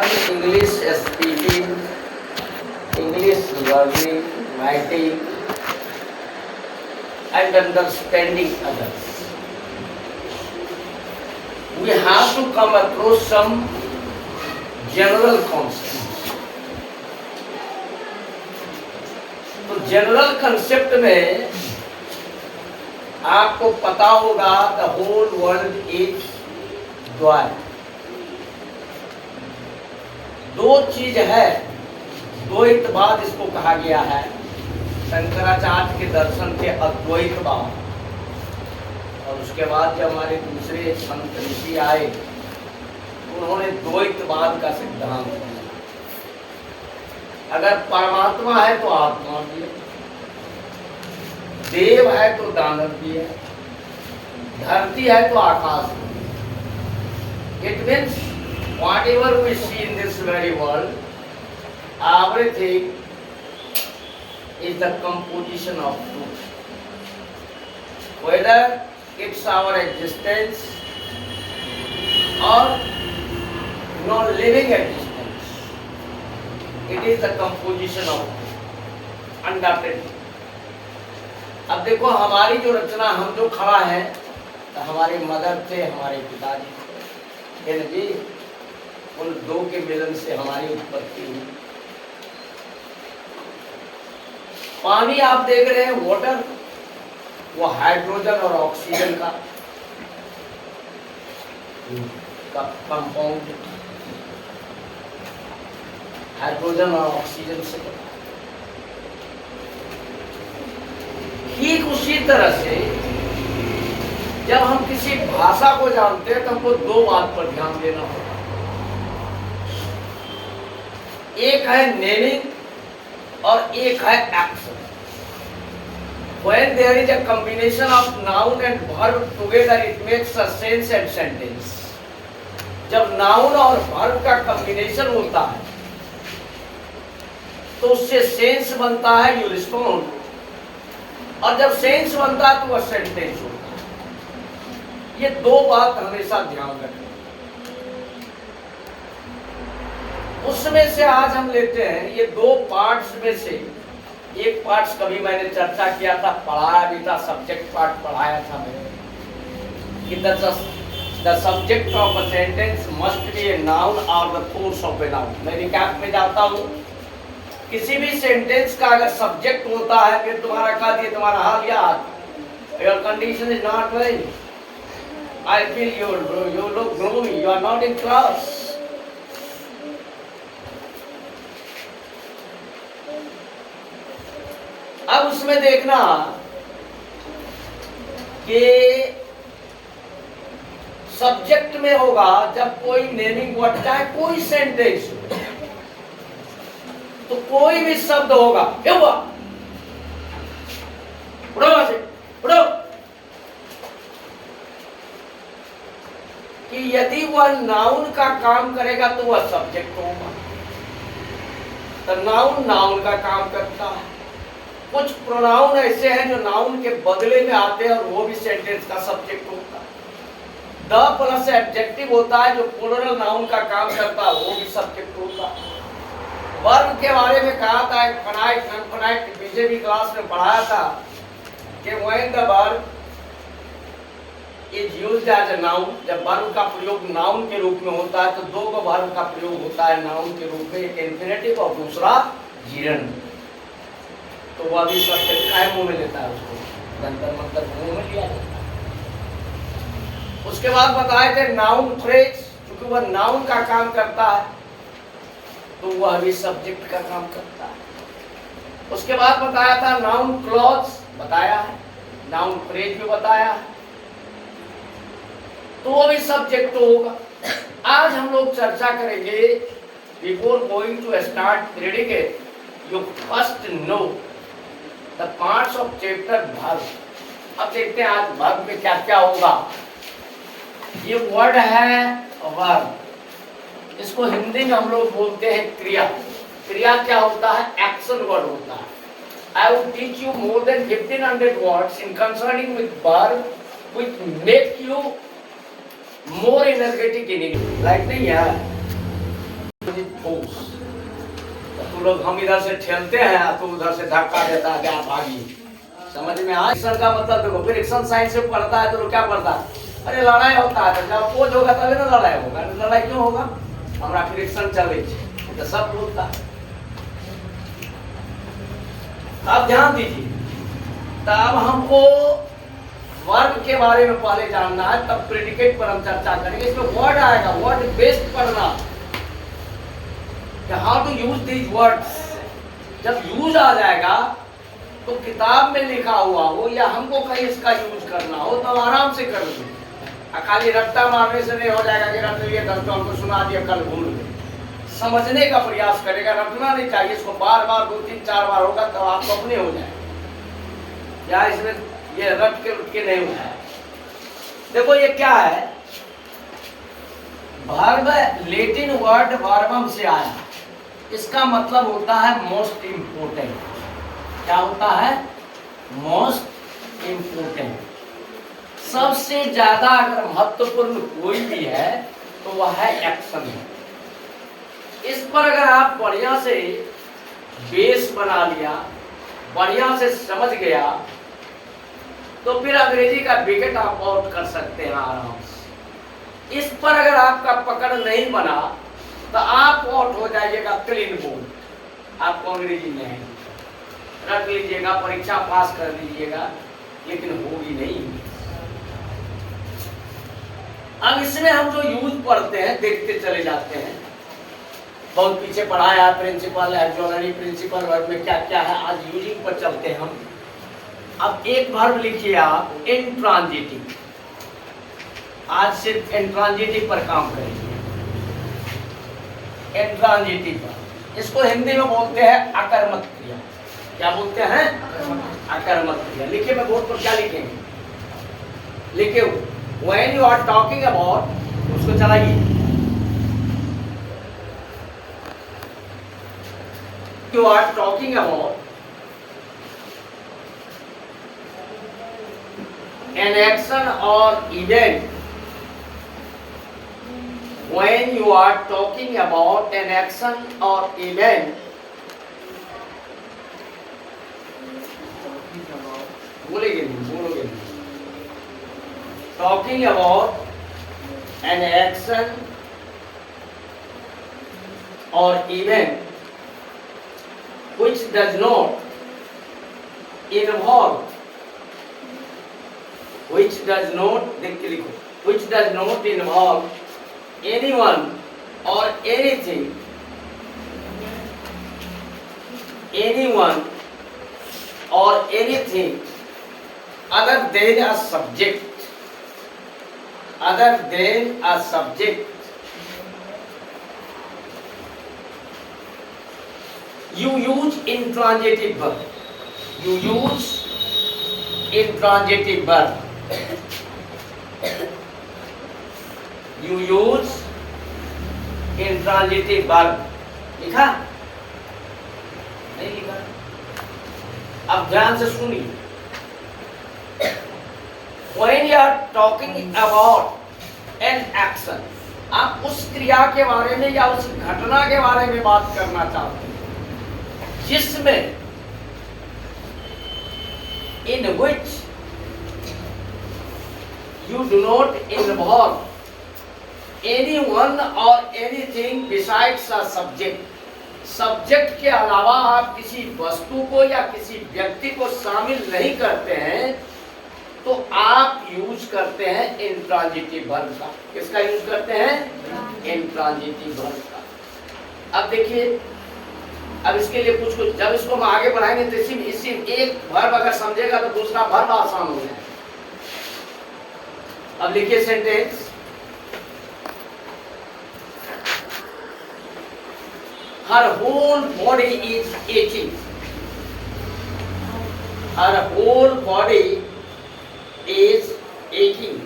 English speaking, English learning, writing, and understanding others. We have to come across some general concepts. तो general concept में आपको पता होगा the whole world is द्वैत। दो चीज है, द्वैतवाद इसको कहा गया है। शंकराचार्य के दर्शन थे अद्वैतवाद, और उसके बाद जब हमारे दूसरे संत ऋषि आए उन्होंने द्वैतवाद का सिद्धांत दिया। अगर परमात्मा है तो आत्मा भी है, देव है तो दानव भी है, धरती है तो आकाश भी। It means whatever we see in this very world, everything is the composition of truth. Whether it's our existence or non-living existence, it is the composition of truth. Undoubtedly. अब देखो हमारी जो रचना, हम जो खड़ा है, तो हमारे मदर थे, हमारे पिताजी थे जी, उन दो के मिलन से हमारी उत्पत्ति हुई। पानी आप देख रहे हैं, वाटर, वो हाइड्रोजन और ऑक्सीजन का कंपाउंड, हाइड्रोजन और ऑक्सीजन से बना। ठीक उसी तरह से जब हम किसी भाषा को जानते हैं तो हमको दो बात पर ध्यान देना होगा। एक है नेमिंग और एक है action. When there is a combination of noun and verb together, it makes a sense and sentence. जब noun और verb का combination होता है तो उससे सेंस बनता है, यू रिस्पॉन्ड, और जब सेंस बनता है तो वह सेंटेंस होता है। ये दो बात हमेशा ध्यान रखें। उसमें से आज हम लेते हैं ये दो पार्ट्स में से एक पार्ट्स, कभी मैंने चर्चा किया था, पढ़ाया भी था, सब्जेक्ट पार्ट पढ़ाया था मैंने कि the subject of a sentence must be a noun और the force of a noun. मैं रिकैप में जाता हूँ। किसी भी सेंटेंस का अगर सब्जेक्ट होता है, फिर तुम्हारा कह दिए तुम्हारा हाल याद, your condition is not well, I feel you look gloomy, you are not in class. अब उसमें देखना कि सब्जेक्ट में होगा जब कोई नेमिंग वर्ड, चाहे कोई सेंटेंस हो, तो कोई भी शब्द होगा, क्या हुआ, उड़ो से उड़ो, कि यदि वह नाउन का काम करेगा तो वह सब्जेक्ट होगा। तो नाउन नाउन का काम करता है। कुछ प्रोनाउन ऐसे हैं जो नाउन के बदले में आते हैं और वो भी सेंटेंस का सब्जेक्ट होता है। द प्लस एडजेक्टिव होता है जो प्लूरल नाउन का काम करता है, वो भी सब्जेक्ट होता है। वर्ब के बारे में कहा था, एक फाइनाइट इनफाइनाइट पीछे भी क्लास में पढ़ाया था कि when the verb is used as a noun, जब वर्ब का प्रयोग नाउन के रूप में होता है तो दो का वर्ब का प्रयोग होता है नाउन के रूप में, एक इंफिनिटिव और दूसरा जीरन। तो वह भी सब्जेक्ट काय मुंह में लेता है, उसको जंतर मंतर मुंह में लिया जाता है। उसके बाद बताए थे नाउन फ्रेज, क्योंकि वह नाउन का काम करता है तो वह भी सब्जेक्ट का काम करता है। उसके बाद बताया था नाउन क्लॉज, बताया है, नाउन फ्रेज भी बताया है, तो वो भी सब्जेक्ट होगा। आज हम लोग चर्चा करेंगे, before going to start reading it, you first know the parts of chapter verb. अब देखते हैं आज वर्ब में क्या क्या होगा। ये वर्ड है वर्ब, इसको हिंदी में हम लोग बोलते हैं क्रिया। क्रिया क्या होता है, एक्शन वर्ड होता है। I will teach you more than 1500 words in concerning with verb which make you more energetic in English. Right नहीं यार? With force. तो लोग हम इधर से ठेलते हैं तो उधर से धक्का देता है कि आप भागिए। समझ में आया? फ्रिक्शन का मतलब देखो, फ्रिक्शन साइंस से पढ़ता है तो लोग क्या पढ़ता है, अरे लड़ाई होता है तो जब पोज होगा तभी ना लड़ाई होगा। लड़ाई क्यों होगा, हमारा फ्रिक्शन चले तो सब बोलता है। अब ध्यान दीजिए, तब हमको वर्ब के बारे में पहले जानना है, तब प्रेडिकेट पर हम चर्चा करेंगे। इसमें वर्ड आएगा, वर्ड बेस्ड पढ़ना, how to use these words. जब यूज आ जाएगा तो किताब में लिखा हुआ हो या हमको कहीं इसका यूज करना हो तो आराम से कर लो। खाली रट्टा मारने से नहीं हो जाएगा कि रट लिए दोस्तों हमको सुना दिया कल भूल गए। समझने का प्रयास करेगा, रटना नहीं चाहिए इसको। बार बार 2 3 4 बार होगा तो आपको अपने हो जाएगा। या इसमें ये रट के नहीं होता है। देखो ये क्या है, वर्ब, लैटिन वर्ड वर्बम से आया। इसका मतलब होता है मोस्ट इंपोर्टेंट। क्या होता है, मोस्ट इंपोर्टेंट। सबसे ज्यादा अगर महत्वपूर्ण कोई भी है तो वह है एक्शन है। इस पर अगर आप बढ़िया से बेस बना लिया, बढ़िया से समझ गया, तो फिर अंग्रेजी का विकेट आप आउट कर सकते हैं आराम से। इस पर अगर आपका पकड़ नहीं बना तो आप आउट हो जाइएगा क्लीन बोल। आपको अंग्रेजी नहीं आएगी, रख लीजिएगा, परीक्षा पास कर लीजिएगा, लेकिन होगी नहीं। अब इसमें हम जो यूज पढ़ते हैं, देखते चले जाते हैं। बहुत पीछे पढ़ाया प्रिंसिपल, एक्सुलरी प्रिंसिपल वर्ब में क्या क्या है। आज यूजिंग पर चलते हैं हम। अब एक वर्ब लिखिए आप, इंट्रांजिटिव। आज सिर्फ इंट्रांजिटिव पर काम करेंगे। इंट्रांजिटिव, इसको हिंदी में बोलते हैं अकर्मक क्रिया। क्या बोलते हैं, अकर्मक क्रिया। लिखिए, मैं बोर्ड पर क्या लिखेंगे, लिखे when you are talking about, उसको चलाइए। You are talking about an action or event. When you are talking about an action or event, बोलेंगे नहीं, बोलोगे नहीं। Talking about an action or event which does not involve, which does not, देख के लिखो, which does not involve anyone or anything, anyone or anything other than a subject, other than a subject. You use intransitive verb. You use intransitive verb. You use intransitive verb. लिखा? नहीं लिखा? अब ध्यान से सुनिए। When you are talking about an action, आप उस क्रिया के बारे में या उस घटना के बारे में बात करना चाहते हैं जिसमें, in which you do not involve anyone or anything besides a subject. Subject के अलावा आप किसी वस्तु को या किसी व्यक्ति को शामिल नहीं करते हैं तो आप यूज करते हैं इंट्रांजिटिव वर्ब का। किसका यूज करते हैं, इंट्रांजिटिव वर्ब का। अब देखिए, अब इसके लिए कुछ कुछ, जब इसको हम आगे बढ़ाएंगे तो इसी एक वर्ब अगर समझेगा तो दूसरा वर्ब आसान हो जाएगा। अब लिखिए sentence, her whole body is aching, her whole body is aching।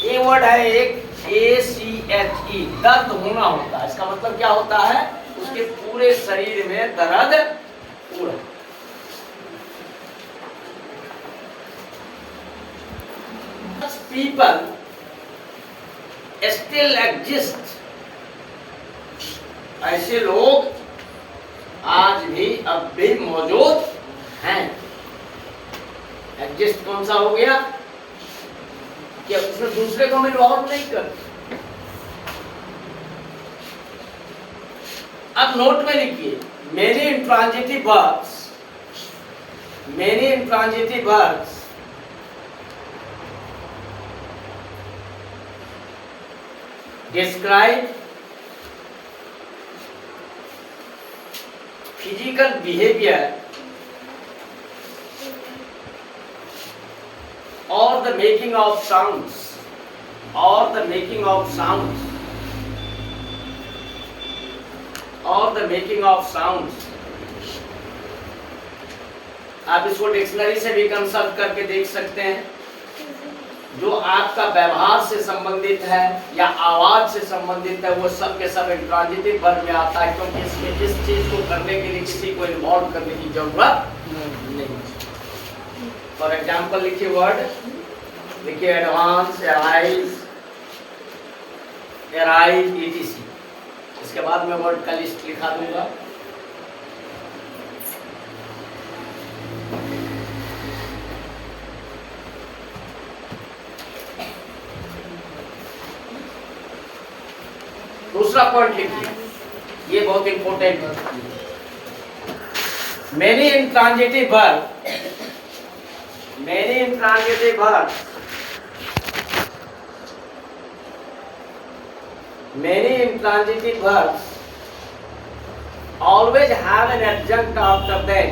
ये वर्ड है एक ACHE, दर्द होना होता है। इसका मतलब क्या होता है, उसके पूरे शरीर में दर्द हो रहा है। People still exist. ऐसे लोग आज भी अब भी मौजूद हैं। एग्जिस्ट कौन सा हो गया कि उसमें दूसरे को हम इन्वॉल्व नहीं करते। अब नोट में लिखिए, many intransitive verbs describe physical behavior or the making of sounds, आप इसको डिक्शनरी से भी कंसल्ट करके देख सकते हैं। जो आपका व्यवहार से संबंधित है या आवाज से संबंधित है वो सब के सब इंट्रांजिटिव वर्ब में आता है, क्योंकि इसमें जिस चीज को करने के लिए किसी को इन्वॉल्व करने की जरूरत नहीं। फॉर एग्जाम्पल लिखिए वर्ड, लिखिए एडवांस, एराइज, etc। इसके बाद मैं वर्ड का लिस्ट लिखा दूंगा। दूसरा पॉइंट लिखिए, ये बहुत इंपॉर्टेंट है। Many intransitive verbs always have an adjunct after them.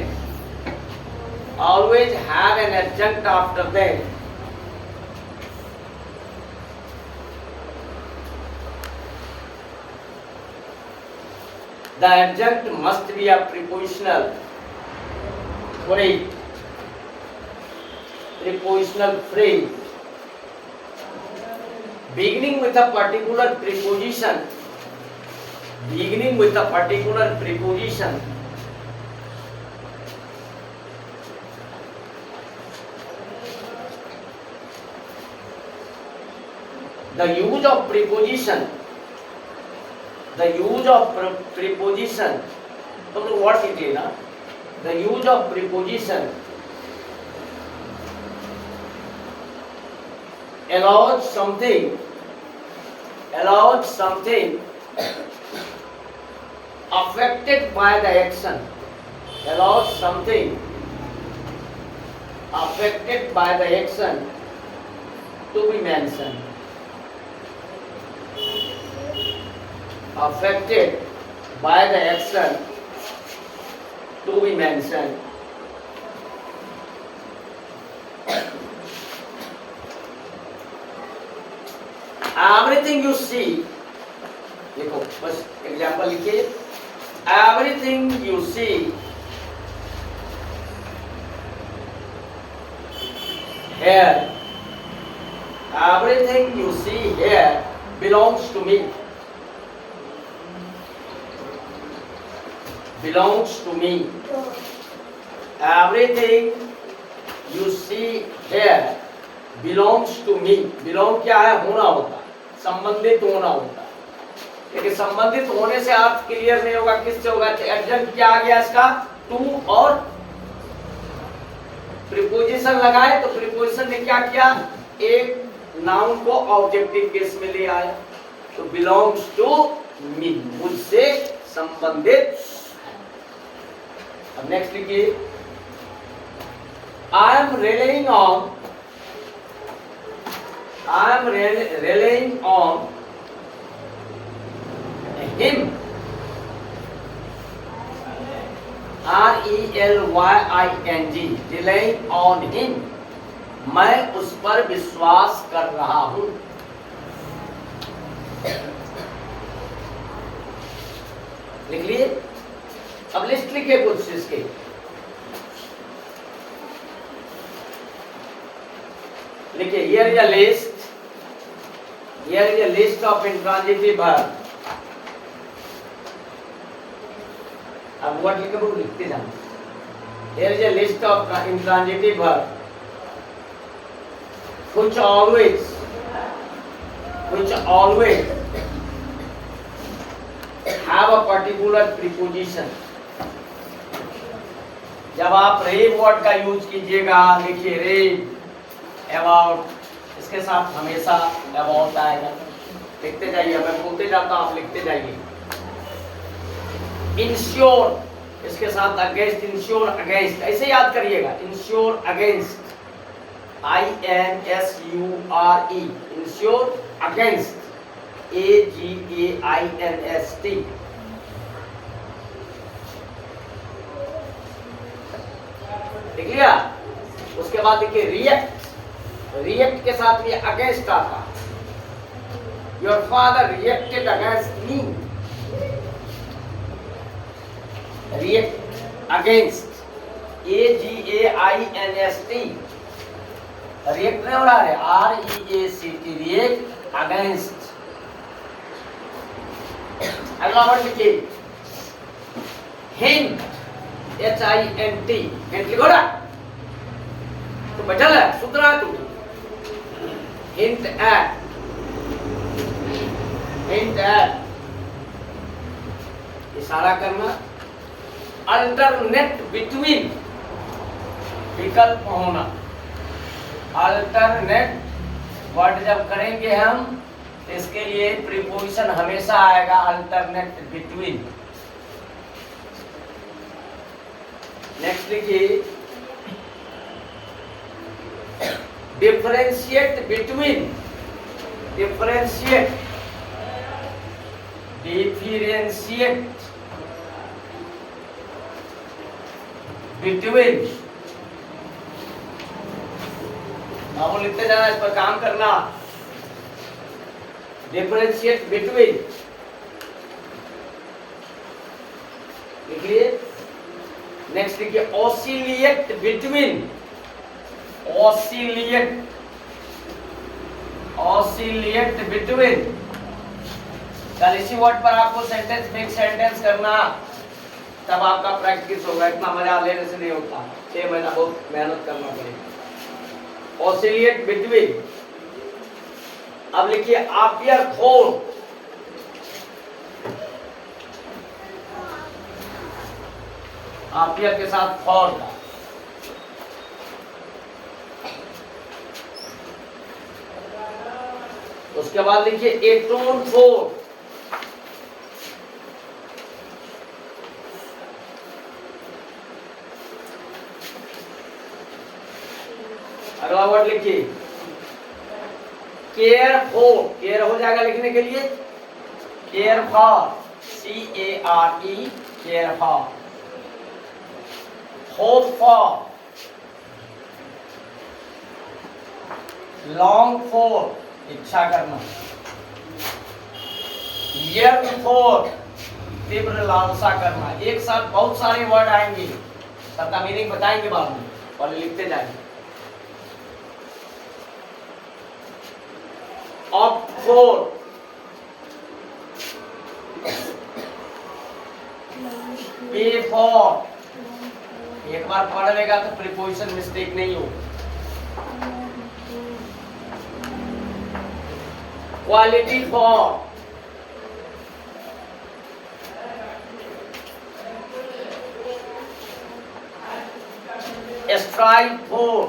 The adjunct must be a prepositional phrase beginning with a particular preposition, The use of preposition, तो what it is ना? The use of preposition allows something affected by the action, to be mentioned. Affected by the action to be mentioned. Everything you see, देखो बस example लिखिए, everything you see here, belongs to me. Everything you see here belongs to me. Belong क्या है? होना होता, संबंधित होना होता। लेकिन संबंधित होने से अर्थ क्लियर नहीं होगा, किससे होगा? एडजंक्ट क्या आ गया इसका? टू और प्रीपोजिशन लगाए तो प्रीपोजिशन ने क्या किया? एक नाउन को ऑब्जेक्टिव केस में ले आया, तो बिलोंग्स टू मी, मुझसे संबंधित। अब नेक्स्ट लिखिए, I am relying on him, RELYING, relying on him, मैं उस पर विश्वास कर रहा हूं। लिख लिए? अब लिस्ट लिखिए कुछ इसके। लिखिए, here is a list of intransitive verbs। अब वर्ड लिखे वो लिखते जाना। Here is a list of intransitive verbs which always which always have a particular preposition. जब आप रेव वर्ड का यूज कीजिएगा, लिखिए रेव अबाउट, इसके साथ हमेशा अबाउट आएगा। लिखते जाइए, मैं बोलते जाता हूं, आप लिखते जाइए। इंश्योर, इसके साथ अगेंस्ट, इंश्योर अगेंस्ट, ऐसे याद करिएगा। Ensure against, INSURE, ensure against, AGAINST। देख लिया। उसके बाद देखिए रिएक्ट, रिएक्ट के साथ भी अगेंस्ट आता। Your father reacted against me, react against, AGAINST, react नहीं हो रहा है, REACT, रिएक्ट अगेंस्ट। अगला वर्ड लिखिए हिंट, HINT, हिंट लिखो ना, तो बैठल है, सुन रहा है तू। हिंट एट, हिंट एट, इशारा करना। अल्टरनेट बिटवीन, विकल्प होना। अल्टरनेट वर्ड जब करेंगे हम, इसके लिए प्रीपोजिशन हमेशा आएगा अल्टरनेट बिटवीन। नेक्स्ट लिखिए differentiate between, differentiate, differentiate between. आप लिखते जाना, इस पर काम करना। डिफरेंशिएट बिटवीन लिखिए। नेक्स्ट लिखिए ऑसिलिएट बिटवीन, ऑसिलिएट, ऑसिलिएट बिटवीन। कल इसी वर्ड पर आपको सेंटेंस में एक सेंटेंस करना, तब आपका प्रैक्टिस होगा। इतना मजा लेने से नहीं होता, 6 महीना बहुत मेहनत करना पड़ेगा। ऑसिलिएट बिटवीन। अब लिखिए आपियर खोर, आपियर के साथ फॉर का। उसके बाद लिखिए एटोन फोर, अगला वर्ड लिखिए केयर फॉर, केयर हो जाएगा लिखने के लिए। Care for, CARE, care for. Hope for, long for, इच्छा करना। यर्न फॉर, तीव्र लालसा करना। एक साथ बहुत सारे वर्ड आएंगे, सबका मीनिंग बताएंगे बाद में, और लिखते जाएंगे। ऑप्ट फॉर, पे फॉर। एक बार पढ़ लेगा तो प्रीपोजिशन मिस्टेक नहीं हो। Quality for, strive for,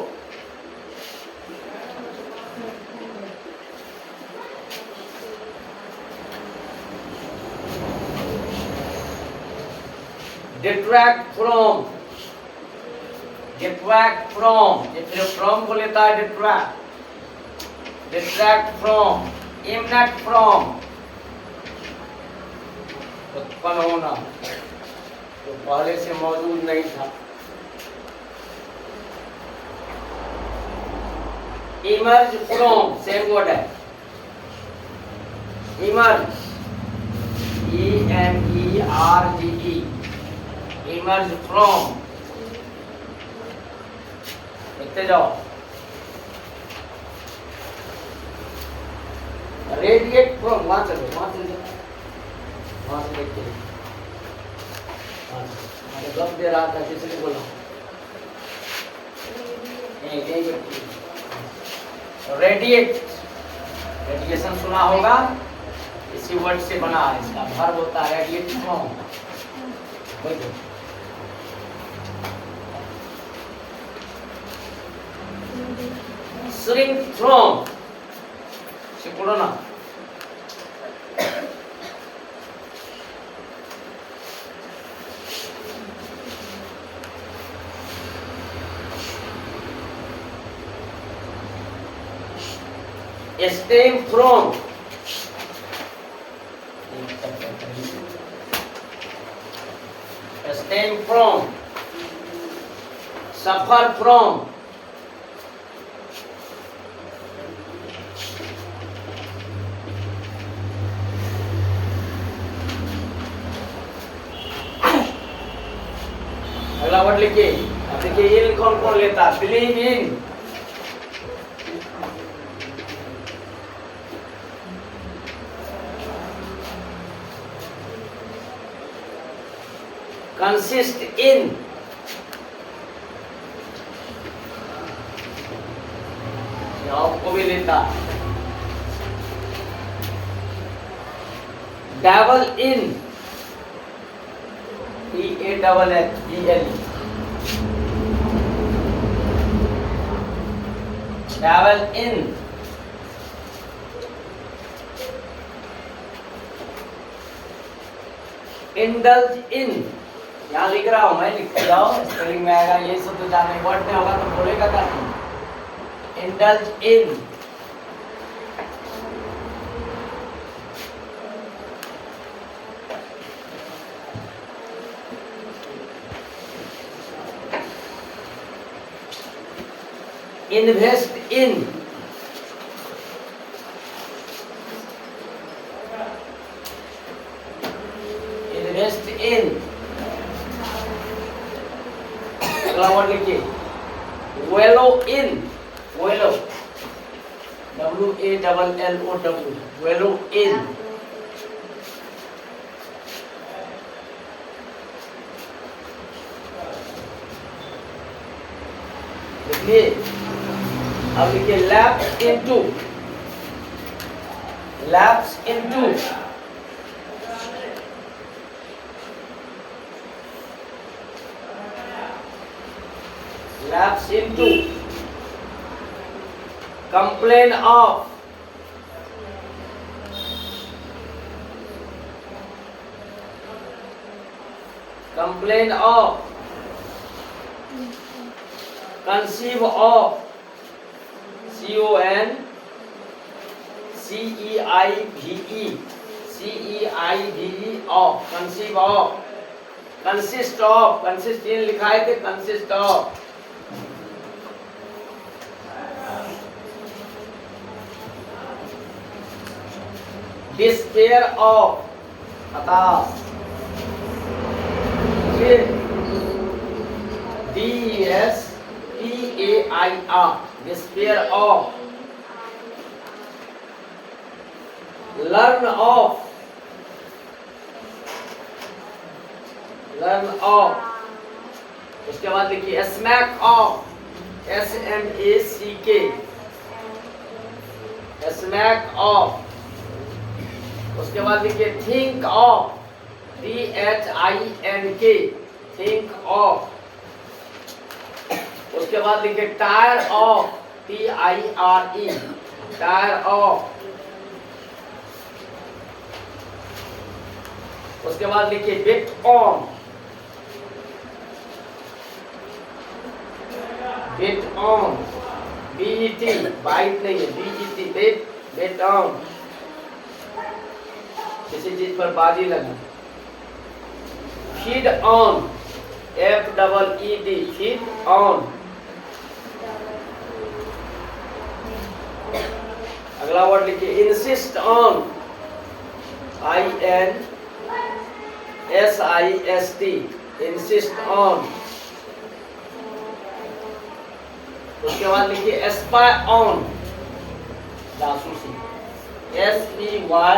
detract from, detract from, ये फिर फ्रॉम को लेता है डिट्रैक्ट, डिट्रैक्ट फ्रॉम। इमनेट फ्रॉम, उत्पन्न होना, तो पहले से मौजूद नहीं था। इमर्ज फ्रॉम, सेम वर्ड है, इमर्ज, EMERGE, इमर्ज फ्रॉम। लिखते जाओ। रेडिएट फ्रॉम, वहां चलो, वहां चलो, वहां से देखते हैं। मैंने गप दे रहा था, किसने बोला? रेडिएट, रेडिएशन सुना होगा, इसी वर्ड से बना है, इसका वर्ब होता है रेडिएट फ्रॉम। shrink from से पढ़ो ना, stem from stem from, suffer from, अगला वर्ड लिखिए। अब देखिए इन कौन कौन लेता है, बिलीव इन, consist in, को भी लेता, dabble in, DABBLE, dabble in, indulge in, यहाँ लिख रहा हूँ मैं, लिख जाओ, स्पेलिंग में आएगा, ये सब तो जाने वर्ड में होगा तो बोलेगा क्या? Indulge in, invest in, invest in, अगला वर्ड लिखिए वेलो इन, वेलो WALLOW, वेलो इन, देखिए। अब लिखिए lapse into, lapse into, lapse into, complain of, complain of, conceive of, CONCEIVE, of, conceive of, consist of, consist in लिखा है थे, consist of, despair of, हताश, DESPAIR, despair of, learn of, learn of, उसके बाद लिखिए smack of, SMACK, smack of, उसके बाद लिखिए think of, THINK, think of, उसके बाद लिखिए tire of, TIRE, tire of, उसके बाद लिखिए bet on, bet on, BET, bite नहीं है, BET, bet, bet on, किसी चीज पर बाजी लगा। feed on, FEED, feed on, अगला वर्ड लिखिए insist on, INSIST, insist on, उसके बाद लिखिए spy on, जासूसी, SPY,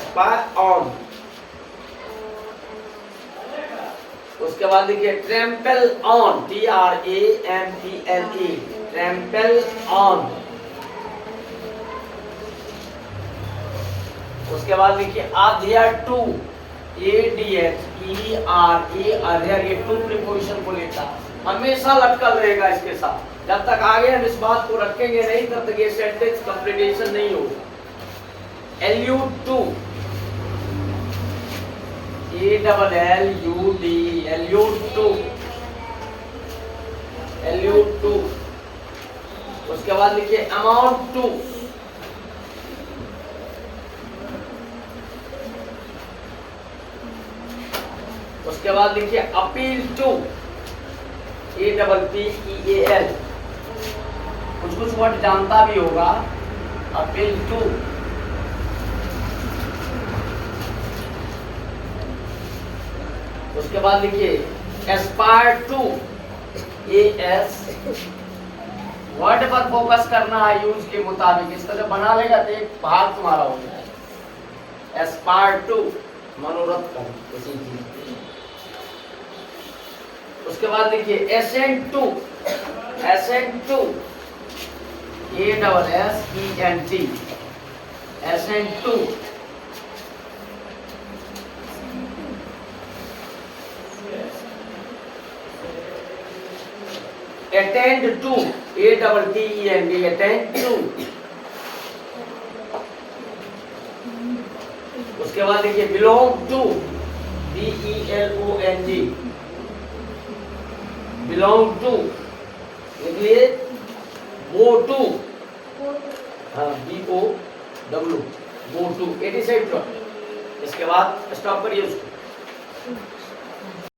spy on, उसके बाद लिखिए trample on, TRAMPLE, trample on, उसके बाद लिखिए अध्यय टू, ADHER, ये टू प्रीपोजिशन को लेता हमेशा लटकल रहेगा इसके साथ। जब तक आगे हम इस बात को रखेंगे नहीं तब तक ये सेंटेंस कंप्लीटेशन नहीं होगा। Allude to, ALLUD, allude to, allude to. उसके बाद लिखिए अमाउंट टू, उसके बाद लिखिए अपील टू, APPEAL, कुछ वर्ड जानता भी होगा, अपील टू। उसके बाद लिखिए एस्पायर टू, AS, वर्ड पर फोकस करना है यूज के मुताबिक। इस तरह बना लेगा तो एक भाग तुम्हारा हो जाएगा। एस्पायर टू, मनोरथ कर किसी चीज। उसके बाद लिखिए assent to, assent to, ASSENT, assent to. Attend to, ATTEND, attend to. उसके बाद लिखिए belong to, BELONG, belong to. इसलिए go to, BOW, go to, 87। इसके बाद स्टॉप करिए उसको।